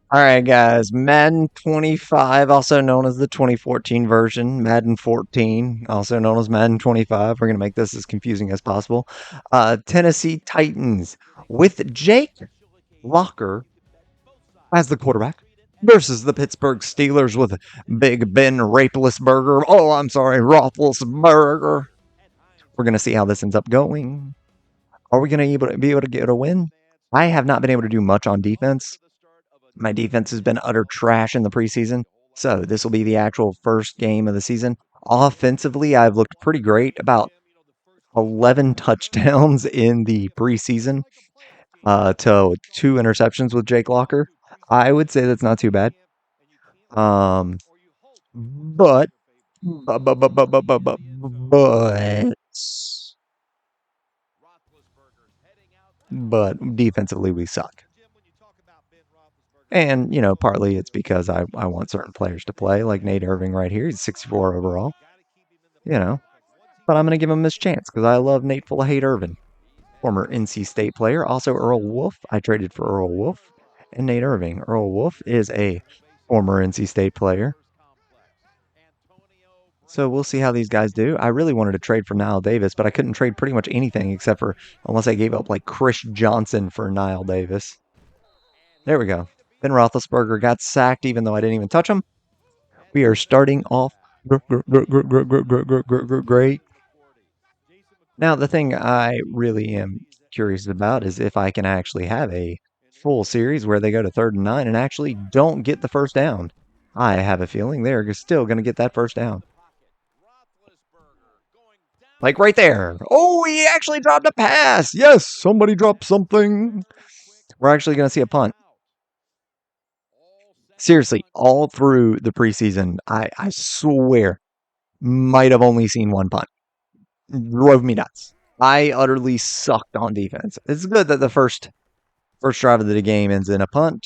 All right, guys. Madden 25, also known as the 2014 version, Madden 14, also known as Madden 25. We're going to make this as confusing as possible. Tennessee Titans with Jake Locker as the quarterback versus the Pittsburgh Steelers with Big Ben Rapelessberger. Oh, I'm sorry, Roethlisberger. We're going to see how this ends up going. Are we going to be able to get a win? I have not been able to do much on defense. My defense has been utter trash in the preseason, so this will be the actual first game of the season. Offensively, I've looked pretty great, about 11 touchdowns in the preseason to 2 interceptions with Jake Locker. I would say that's not too bad. Um, but, but, but, but, but, but, but, but, but defensively, we suck. And, partly it's because I want certain players to play, like Nate Irving right here. He's 64 overall, you know. But I'm going to give him his chance because I love Nate Full of Hate Irvin, former NC State player. Also, Earl Wolf. I traded for Earl Wolf and Nate Irving. Earl Wolf is a former NC State player. So we'll see how these guys do. I really wanted to trade for Niall Davis, but I couldn't trade pretty much anything except for unless I gave up like Chris Johnson for Niall Davis. There we go. Ben Roethlisberger got sacked even though I didn't even touch him. We are starting off great. Now, the thing I really am curious about is if I can actually have a full series where they go to 3rd and 9 and actually don't get the first down. I have a feeling they're still going to get that first down. Like right there. Oh, he actually dropped a pass. Yes, somebody dropped something. We're actually going to see a punt. Seriously, all through the preseason, I swear, might have only seen one punt. Drove me nuts. I utterly sucked on defense. It's good that the first drive of the game ends in a punt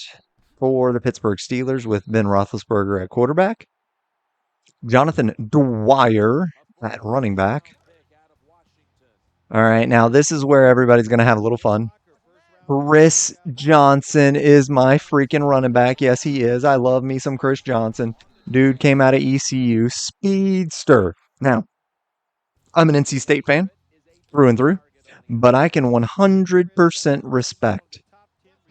for the Pittsburgh Steelers with Ben Roethlisberger at quarterback. Jonathan Dwyer at running back. All right, now this is where everybody's going to have a little fun. Chris Johnson is my freaking running back. Yes, he is. I love me some Chris Johnson. Dude came out of ECU. Speedster. Now, I'm an NC State fan through and through, but I can 100% respect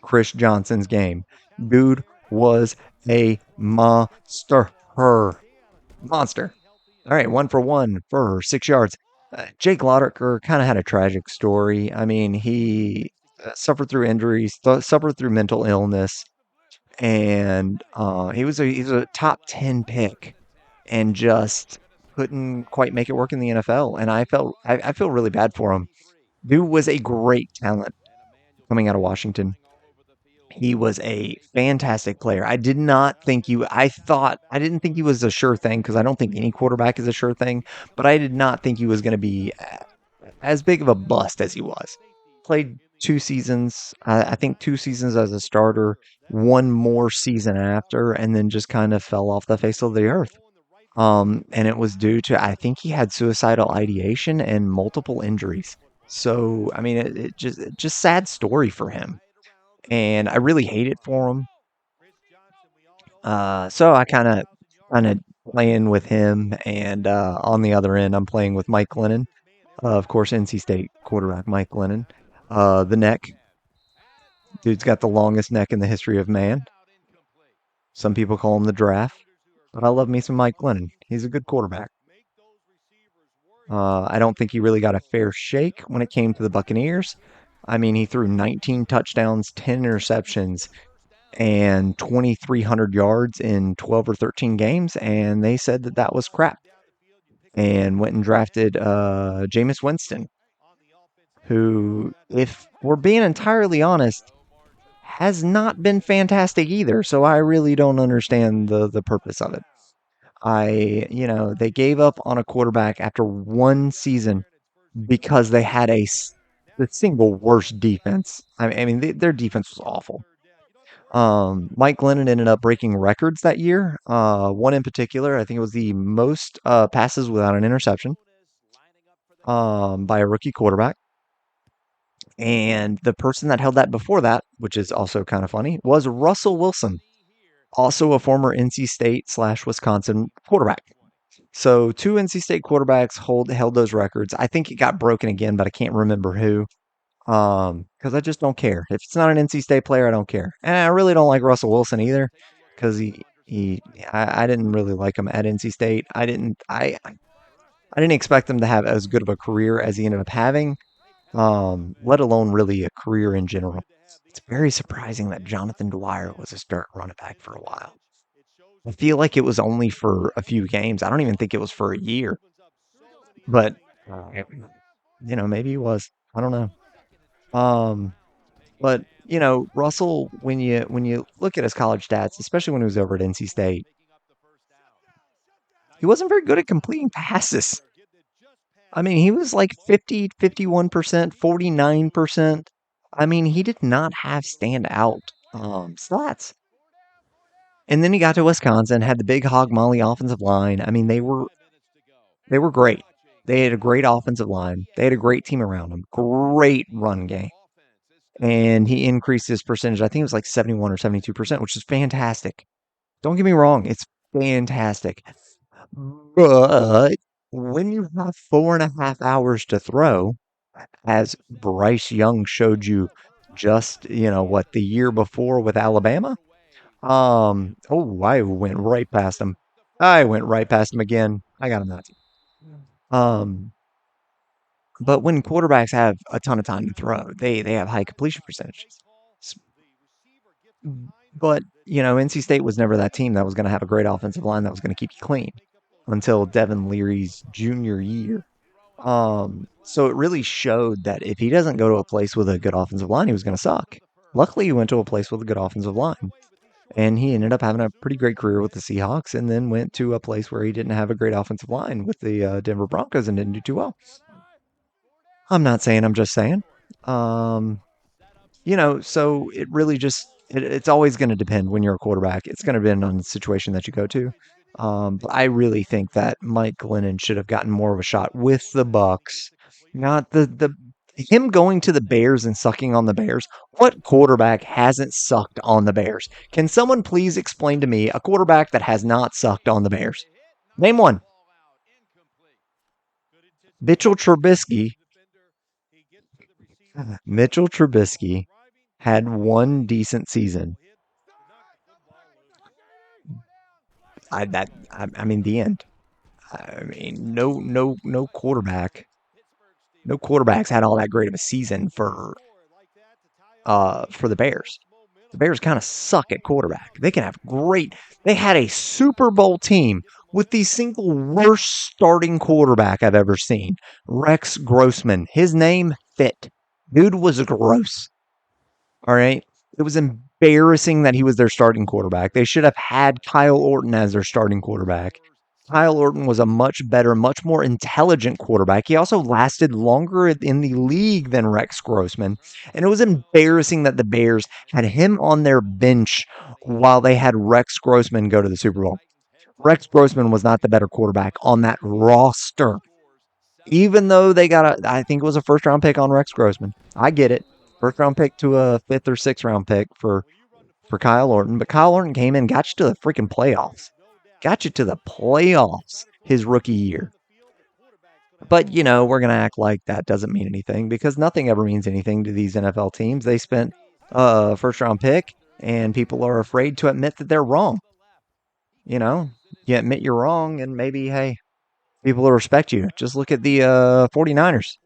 Chris Johnson's game. Dude was a monster. Monster. All right, 1 for 1 for 6 yards. Jake Locker kind of had a tragic story. I mean, he suffered through injuries, suffered through mental illness, and he was a top 10 pick, and just couldn't quite make it work in the NFL. And I feel really bad for him. Dude was a great talent coming out of Washington. He was a fantastic player. I didn't think he was a sure thing because I don't think any quarterback is a sure thing, but I did not think he was going to be as big of a bust as he was. Played 2 seasons, I think 2 seasons as a starter, one more season after, and then just kind of fell off the face of the earth. And it was due to, I think he had suicidal ideation and multiple injuries. So, I mean, it just sad story for him, and I really hate it for him. So I kind of playing with him, and on the other end, I'm playing with Mike Glennon, of course, NC State quarterback Mike Glennon. The neck, dude's got the longest neck in the history of man. Some people call him the draft, but I love me some Mike Glennon. He's a good quarterback. I don't think he really got a fair shake when it came to the Buccaneers. I mean, he threw 19 touchdowns, 10 interceptions, and 2,300 yards in 12 or 13 games, and they said that that was crap, and went and drafted Jameis Winston, who, if we're being entirely honest, has not been fantastic either. So I really don't understand the purpose of it. They gave up on a quarterback after one season because they had the single worst defense. I mean, their defense was awful. Mike Glennon ended up breaking records that year. One in particular, I think it was the most passes without an interception by a rookie quarterback. And the person that held that before that, which is also kind of funny, was Russell Wilson. also a former NC State slash Wisconsin quarterback. So two NC State quarterbacks held those records. I think it got broken again, but I can't remember who. Because I just don't care. If it's not an NC State player, I don't care. And I really don't like Russell Wilson either, because I didn't really like him at NC State. I didn't expect him to have as good of a career as he ended up having. Let alone really a career in general. It's very surprising that Jonathan Dwyer was a start running back for a while. I feel like it was only for a few games. I don't even think it was for a year, but maybe he was. I don't know. Um, but Russell, when you look at his college stats, especially when he was over at NC State, he wasn't very good at completing passes. I mean, he was like 50, 51%, 49%. I mean, he did not have standout stats. And then he got to Wisconsin, had the big hog molly offensive line. I mean, they were great. They had a great offensive line. They had a great team around him. Great run game. And he increased his percentage. I think it was like 71 or 72%, which is fantastic. Don't get me wrong, it's fantastic. But when you have 4.5 hours to throw, as Bryce Young showed you just, the year before with Alabama, oh, I went right past him. I went right past him again. I got him that. Um, but when quarterbacks have a ton of time to throw, they have high completion percentages. But, NC State was never that team that was going to have a great offensive line that was going to keep you clean until Devin Leary's junior year. So it really showed that if he doesn't go to a place with a good offensive line, he was going to suck. Luckily, he went to a place with a good offensive line. And he ended up having a pretty great career with the Seahawks and then went to a place where he didn't have a great offensive line with the Denver Broncos and didn't do too well. I'm not saying, I'm just saying. Um, so it really it's always going to depend when you're a quarterback. It's going to depend on the situation that you go to. But I really think that Mike Glennon should have gotten more of a shot with the Bucks, not the him going to the Bears and sucking on the Bears. What quarterback hasn't sucked on the Bears? Can someone please explain to me a quarterback that has not sucked on the Bears? Name one. Mitchell Trubisky. Mitchell Trubisky had one decent season. I mean the end. I mean no quarterback. No quarterbacks had all that great of a season for the Bears. The Bears kind of suck at quarterback. They can have great. They had a Super Bowl team with the single worst starting quarterback I've ever seen. Rex Grossman. His name fit. Dude was gross. All right. It was embarrassing that he was their starting quarterback. They should have had Kyle Orton as their starting quarterback. Kyle Orton was a much better, much more intelligent quarterback. He also lasted longer in the league than Rex Grossman. And it was embarrassing that the Bears had him on their bench while they had Rex Grossman go to the Super Bowl. Rex Grossman was not the better quarterback on that roster. Even though I think it was a first round pick on Rex Grossman. I get it. First round pick to a fifth or sixth round pick for Kyle Orton. But Kyle Orton came in, got you to the freaking playoffs. Got you to the playoffs his rookie year. But, we're going to act like that doesn't mean anything because nothing ever means anything to these NFL teams. They spent a first round pick and people are afraid to admit that they're wrong. You admit you're wrong and maybe, hey, people will respect you. Just look at the 49ers.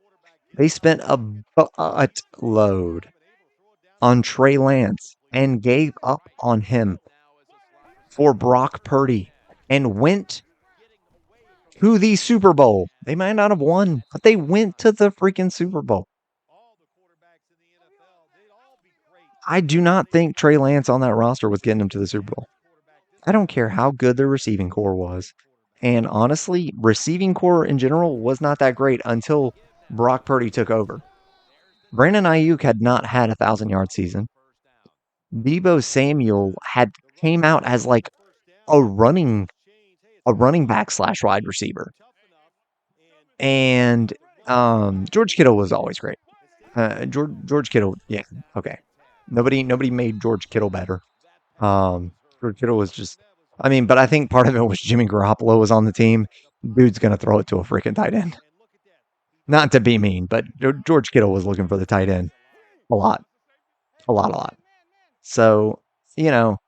They spent a buttload on Trey Lance and gave up on him for Brock Purdy and went to the Super Bowl. They might not have won, but they went to the freaking Super Bowl. I do not think Trey Lance on that roster was getting them to the Super Bowl. I don't care how good their receiving core was. And honestly, receiving core in general was not that great until Brock Purdy took over. Brandon Ayuk had not had a 1,000-yard season. Deebo Samuel came out as like a running back / wide receiver. And George Kittle was always great. George Kittle, yeah, okay. Nobody made George Kittle better. For George Kittle was just, I mean, but I think part of it was Jimmy Garoppolo was on the team. Dude's going to throw it to a freaking tight end. Not to be mean, but George Kittle was looking for the tight end a lot, a lot. So, you know,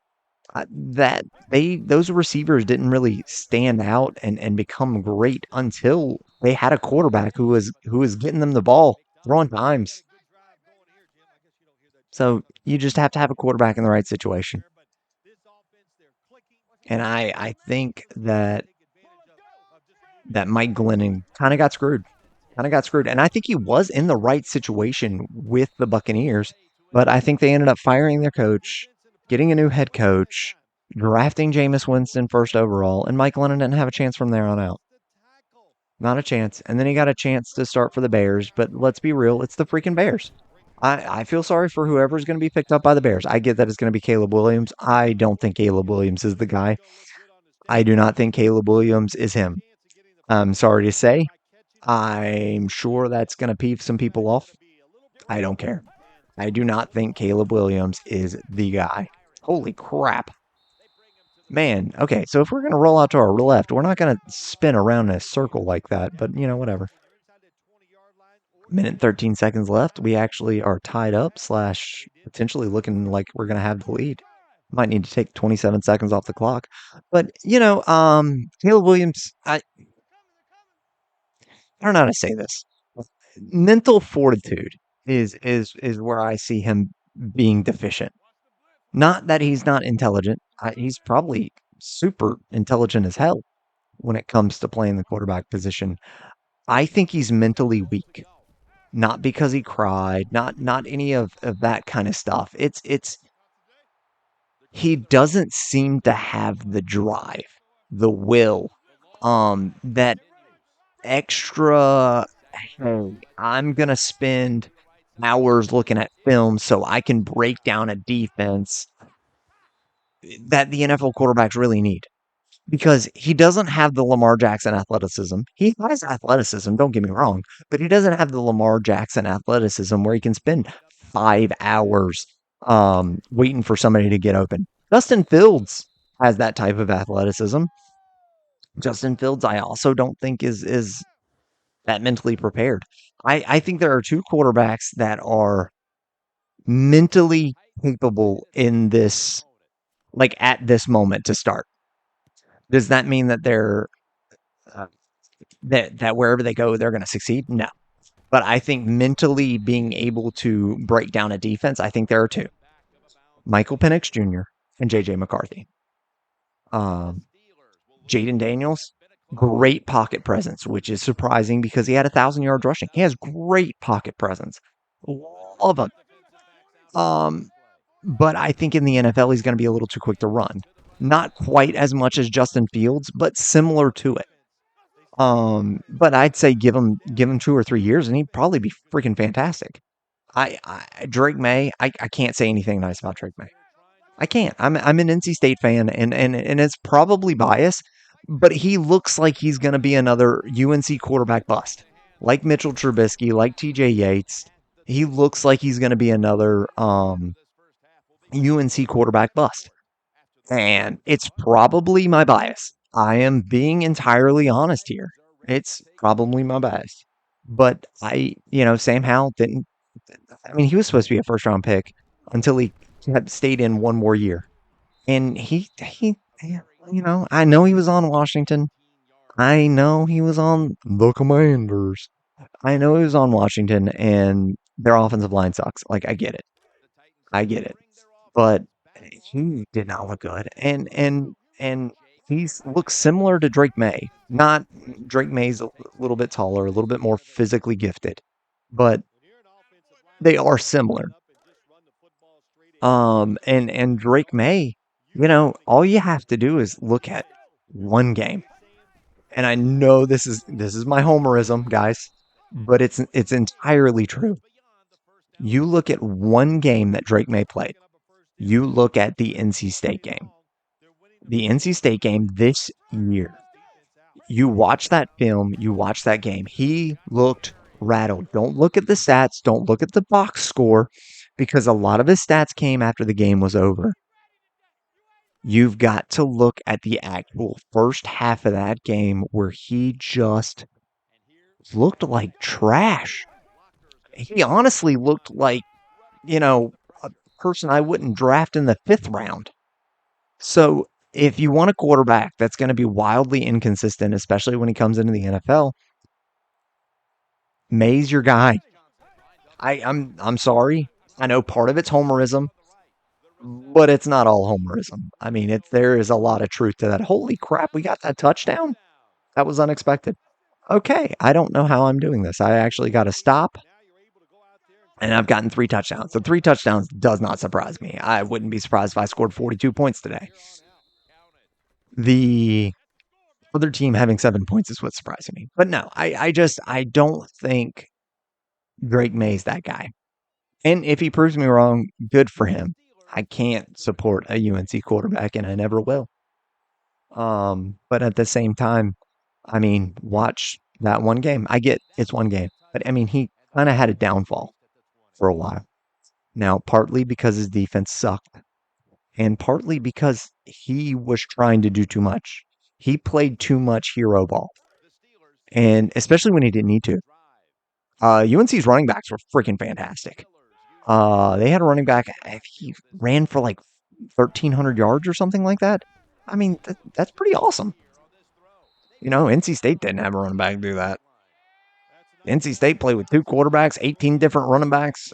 that those receivers didn't really stand out and become great until they had a quarterback who was getting them the ball, throwing times. So you just have to have a quarterback in the right situation. And I think that Mike Glennon kind of got screwed. Kind of got screwed. And I think he was in the right situation with the Buccaneers, but I think they ended up firing their coach, getting a new head coach, drafting Jameis Winston first overall, and Mike Glennon didn't have a chance from there on out. Not a chance. And then he got a chance to start for the Bears, but let's be real, it's the freaking Bears. I feel sorry for whoever's going to be picked up by the Bears. I get that it's going to be Caleb Williams. I don't think Caleb Williams is the guy. I do not think Caleb Williams is him. I'm sorry to say. I'm sure that's going to peeve some people off. I don't care. I do not think Caleb Williams is the guy. Holy crap. Man, okay, so if we're going to roll out to our left, we're not going to spin around in a circle like that, but whatever. Minute 13 seconds left. We actually are tied up slash potentially looking like we're going to have the lead. Might need to take 27 seconds off the clock. But, Caleb Williams, I don't know how to say this. Mental fortitude is where I see him being deficient. Not that he's not intelligent. He's probably super intelligent as hell when it comes to playing the quarterback position. I think he's mentally weak. Not because he cried, not any of that kind of stuff. It's he doesn't seem to have the drive, the will, that extra, hey, I'm gonna spend hours looking at film so I can break down a defense that the NFL quarterbacks really need. Because he doesn't have the Lamar Jackson athleticism. He has athleticism, don't get me wrong, but he doesn't have the Lamar Jackson athleticism where he can spend 5 hours waiting for somebody to get open. Justin Fields has that type of athleticism. Justin Fields, I also don't think is that mentally prepared. I think there are two quarterbacks that are mentally capable in this, like at this moment to start. Does that mean that they're uh, that wherever they go, they're going to succeed? No. But I think mentally being able to break down a defense, I think there are two: Michael Penix Jr. and JJ McCarthy. Um, Jaden Daniels, great pocket presence, which is surprising because he had 1,000 yards rushing. He has great pocket presence. Love him. Um, but I think in the NFL, he's going to be a little too quick to run. Not quite as much as Justin Fields, but similar to it. But I'd say give him 2 or 3 years, and he'd probably be freaking fantastic. Drake May, I can't say anything nice about Drake May. I can't. I'm an NC State fan, and it's probably bias, but he looks like he's going to be another UNC quarterback bust, like Mitchell Trubisky, like TJ Yates. He looks like he's going to be another UNC quarterback bust, and it's probably my bias. I am being entirely honest here. It's probably my bias, but Sam Howell didn't. I mean, he was supposed to be a first round pick until he had stayed in one more year. And I know he was on Washington. I know he was on the Commanders. I know he was on Washington, and their offensive line sucks. Like, I get it. I get it. But he did not look good. And he looks similar to Drake May. Not Drake May's a little bit taller, a little bit more physically gifted, but they are similar. And Drake May, all you have to do is look at one game. And I know this is my homerism, guys, but it's entirely true. You look at one game that Drake May played. You look at the NC State game. The NC State game this year. You watch that film, you watch that game. He looked rattled. Don't look at the stats, don't look at the box score, because a lot of his stats came after the game was over. You've got to look at the actual first half of that game where he just looked like trash. He honestly looked like, a person I wouldn't draft in the fifth round. So if you want a quarterback that's going to be wildly inconsistent, especially when he comes into the NFL, May's your guy. I'm sorry. I know part of it's homerism, but it's not all homerism. I mean, there is a lot of truth to that. Holy crap, we got that touchdown. That was unexpected. Okay, I don't know how I'm doing this. I actually got to stop, and I've gotten 3 touchdowns. So 3 touchdowns does not surprise me. I wouldn't be surprised if I scored 42 points today. The other team having 7 points is what's surprising me. But no, I don't think Drake May's that guy. And if he proves me wrong, good for him. I can't support a UNC quarterback, and I never will. But at the same time, I mean, watch that one game. I get it's one game, but I mean, he kind of had a downfall for a while. Now, partly because his defense sucked, and partly because he was trying to do too much. He played too much hero ball, and especially when he didn't need to. UNC's running backs were freaking fantastic. They had a running back. He ran for like 1,300 yards or something like that. I mean, that's pretty awesome. NC State didn't have a running back do that. NC State played with 2 quarterbacks, 18 different running backs,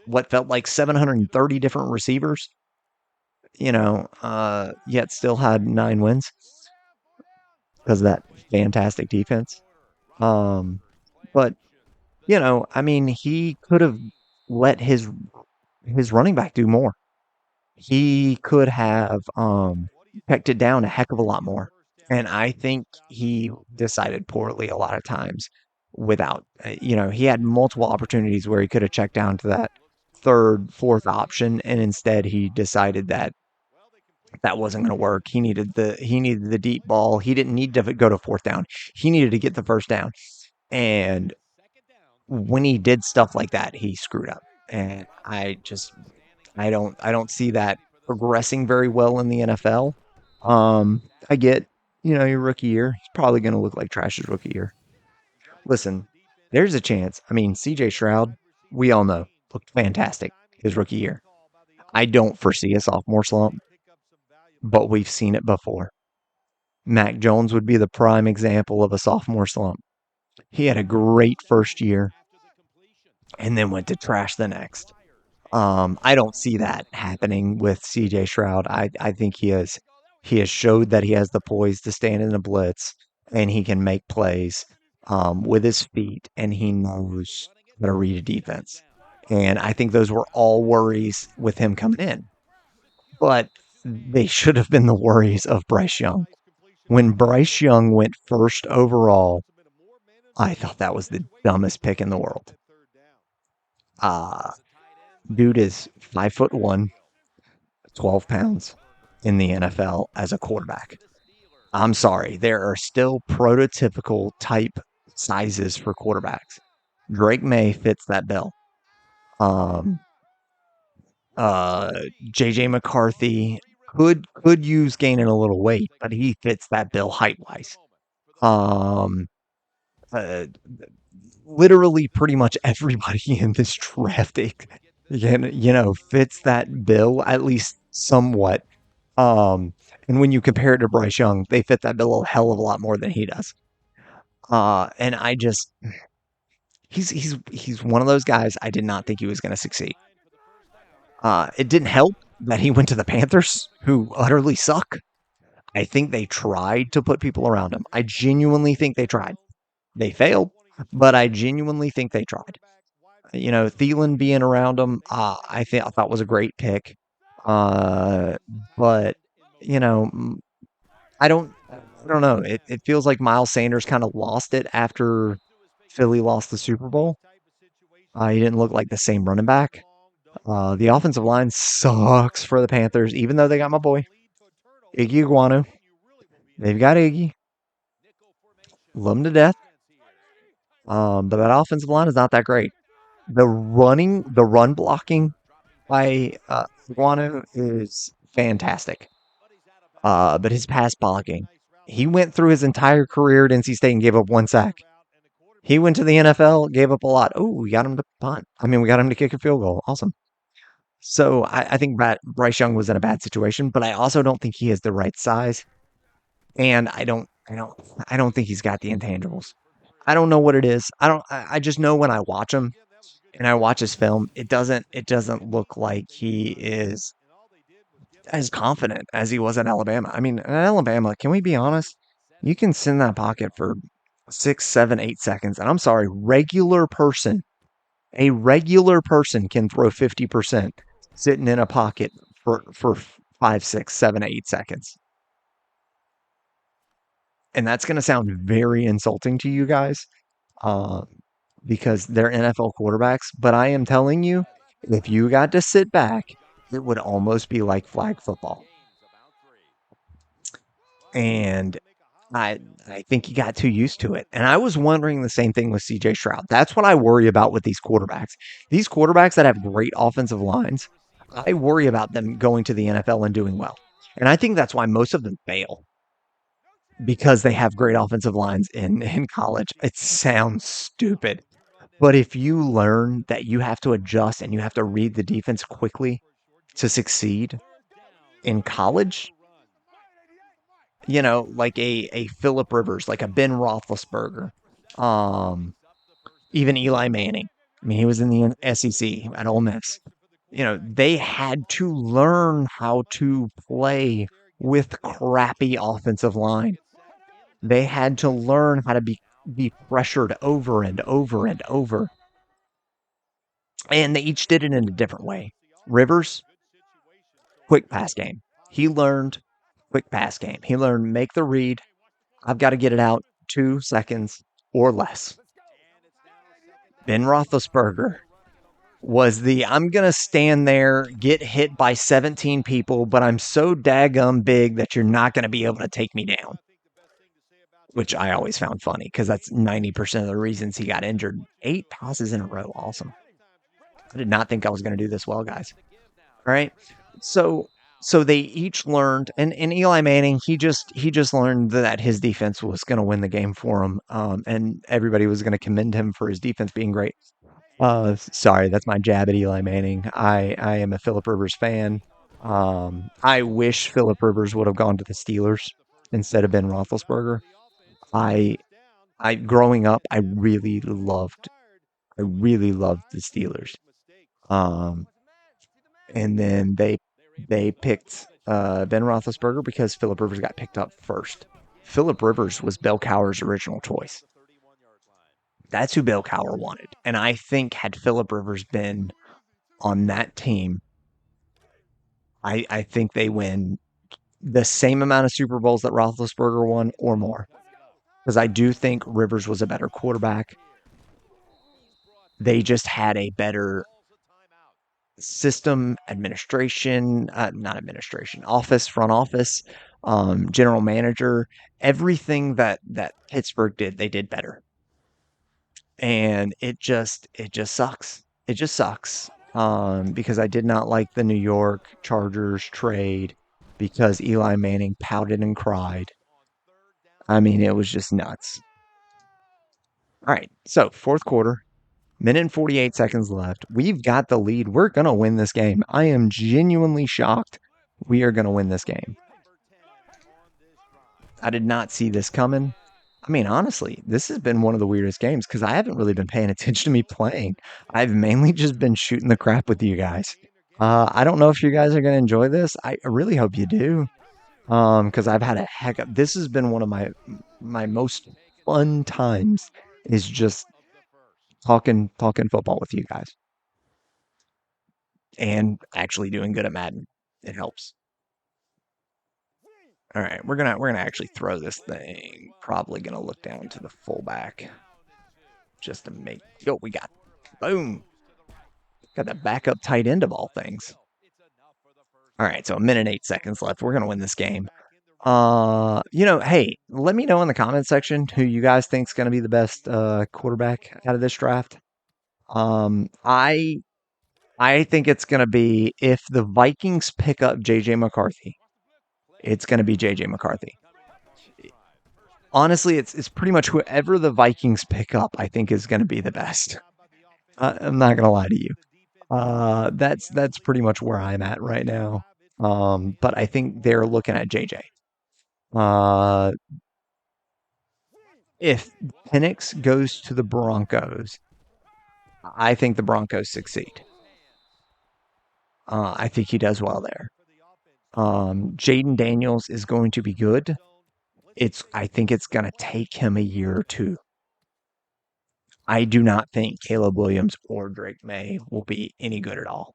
what felt like 730 different receivers. Yet still had 9 wins because of that fantastic defense. But I mean, he could have let his running back do more. He could have pecked it down a heck of a lot more. And I think he decided poorly a lot of times without, he had multiple opportunities where he could have checked down to that third, fourth option. And instead he decided that wasn't going to work. He needed the deep ball. He didn't need to go to fourth down. He needed to get the first down. And when he did stuff like that, he screwed up. And I don't see that progressing very well in the NFL. I get, your rookie year. He's probably going to look like trash his rookie year. Listen, there's a chance. I mean, CJ Stroud, we all know, looked fantastic his rookie year. I don't foresee a sophomore slump, but we've seen it before. Mac Jones would be the prime example of a sophomore slump. He had a great first year and then went to trash the next. I don't see that happening with CJ Stroud. I think he has showed that he has the poise to stand in a blitz and he can make plays with his feet and he knows how to read a defense. And I think those were all worries with him coming in. But they should have been the worries of Bryce Young. When Bryce Young went first overall, I thought that was the dumbest pick in the world. Uh, Dude is 5'1", 12 pounds in the NFL as a quarterback. I'm sorry, there are still prototypical type sizes for quarterbacks. Drake May fits that bill. Um, uh, JJ McCarthy could use gaining a little weight, but he fits that bill height wise. Um, uh, Literally pretty much everybody in this draft, fits that bill at least somewhat. Um, and when you compare it to Bryce Young, they fit that bill a hell of a lot more than he does. And he's one of those guys I did not think he was going to succeed. It didn't help that he went to the Panthers, who utterly suck. I think they tried to put people around him. I genuinely think they tried. They failed, but I genuinely think they tried. Thielen being around him, I thought was a great pick. But you know, I don't know. It feels like Miles Sanders kind of lost it after Philly lost the Super Bowl. He didn't look like the same running back. The offensive line sucks for the Panthers, even though they got my boy Iggy Iguanu. They've got Iggy, love him to death. But that offensive line is not that great. The run blocking by Iguanu is fantastic. But his pass blocking, he went through his entire career at NC State and gave up one sack. He went to the NFL, gave up a lot. Oh, we got him to punt. I mean, we got him to kick a field goal. Awesome. So I think Bryce Young was in a bad situation, but I also don't think he is the right size, and I don't think he's got the intangibles. I don't know what it is. I just know when I watch him and I watch his film, it doesn't look like he is as confident as he was at Alabama. I mean, at Alabama, can we be honest? You can sit in that pocket for 6, 7, 8 seconds, and I'm sorry, a regular person can throw 50% sitting in a pocket for 5, 6, 7, 8 seconds. And that's going to sound very insulting to you guys uh, because they're NFL quarterbacks. But I am telling you, if you got to sit back, it would almost be like flag football. And I think he got too used to it. And I was wondering the same thing with CJ Stroud. That's what I worry about with these quarterbacks. These quarterbacks that have great offensive lines, I worry about them going to the NFL and doing well. And I think that's why most of them fail because they have great offensive lines in college. It sounds stupid. But if you learn that you have to adjust and you have to read the defense quickly to succeed in college, like a Philip Rivers, like a Ben Roethlisberger, um, even Eli Manning. I mean, he was in the SEC at Ole Miss. They had to learn how to play with crappy offensive line. They had to learn how to be pressured over and over and over. And they each did it in a different way. Rivers, quick pass game. He learned quick pass game. He learned make the read. I've got to get it out 2 seconds or less. Ben Roethlisberger was the I'm going to stand there, get hit by 17 people, but I'm so daggum big that you're not going to be able to take me down. Which I always found funny because that's 90% of the reasons he got injured. 8 passes in a row. Awesome. I did not think I was going to do this well, guys. All right. So they each learned, and Eli Manning, he just learned that his defense was going to win the game for him, and everybody was going to commend him for his defense being great. Sorry, that's my jab at Eli Manning. I am a Philip Rivers fan. I wish Philip Rivers would have gone to the Steelers instead of Ben Roethlisberger. I I growing up, I really loved the Steelers. Um, and then they picked Ben Roethlisberger because Philip Rivers got picked up first. Philip Rivers was Bill Cowher's original choice. That's who Bill Cowher wanted. And I think had Philip Rivers been on that team, I think they win the same amount of Super Bowls that Roethlisberger won or more. Because I do think Rivers was a better quarterback. They just had a better system, administration, not administration, office, front office, general manager, everything that Pittsburgh did, they did better. And it just sucks. It just sucks. Because I did not like the New York Chargers trade because Eli Manning pouted and cried. I mean, it was just nuts. All right, so fourth quarter, minute and 48 seconds left. We've got the lead. We're going to win this game. I am genuinely shocked we are going to win this game. I did not see this coming. I mean, honestly, this has been one of the weirdest games because I haven't really been paying attention to me playing. I've mainly just been shooting the crap with you guys. I don't know if you guys are going to enjoy this. I really hope you do. Because I've had a heck of this has been one of my most fun times is just talking football with you guys and actually doing good at Madden. It helps. All right, we're gonna actually throw this thing. Probably gonna look down to the fullback just to make. Yo, we got boom. Got the backup tight end of all things. All right, so a minute 8 seconds left. We're gonna win this game. Hey, let me know in the comment section who you guys think's gonna be the best quarterback out of this draft. Um, I I think it's gonna be if the Vikings pick up JJ McCarthy. It's going to be JJ McCarthy. Honestly, it's pretty much whoever the Vikings pick up, I think is going to be the best. I'm not going to lie to you. That's pretty much where I'm at right now. But I think they're looking at JJ. Uh, if Penix goes to the Broncos, I think the Broncos succeed. I think he does well there. Jaden Daniels is going to be good. I think it's going to take him a year or two. I do not think Caleb Williams or Drake May will be any good at all.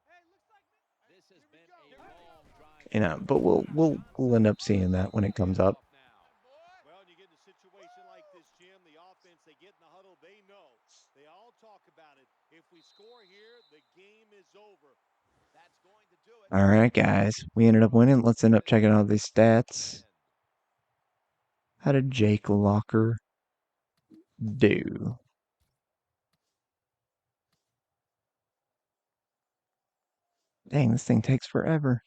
But we'll end up seeing that when it comes up. Well, you get in a situation like this, Jim, the offense, they get in the huddle, they know. They all talk about it. If we score here, the game is over. That's going to do it. All right, guys. We ended up winning. Let's end up checking out these stats. How did Jake Locker do? Dang, this thing takes forever.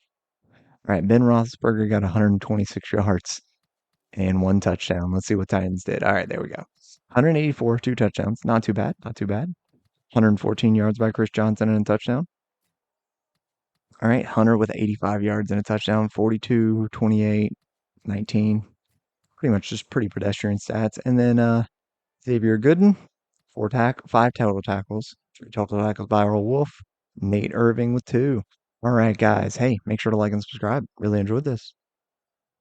All right, Ben Roethlisberger got 126 yards and one touchdown. Let's see what Titans did. All right, there we go. 184, two touchdowns. Not too bad. Not too bad. 114 yards by Chris Johnson and a touchdown. All right, Hunter with 85 yards and a touchdown. 42, 28, 19. Pretty much just pretty pedestrian stats. And then Xavier Gooden, five total tackles. Three total tackles by Earl Wolf. Nate Irving with two. All right, guys. Hey, make sure to like and subscribe. Really enjoyed this.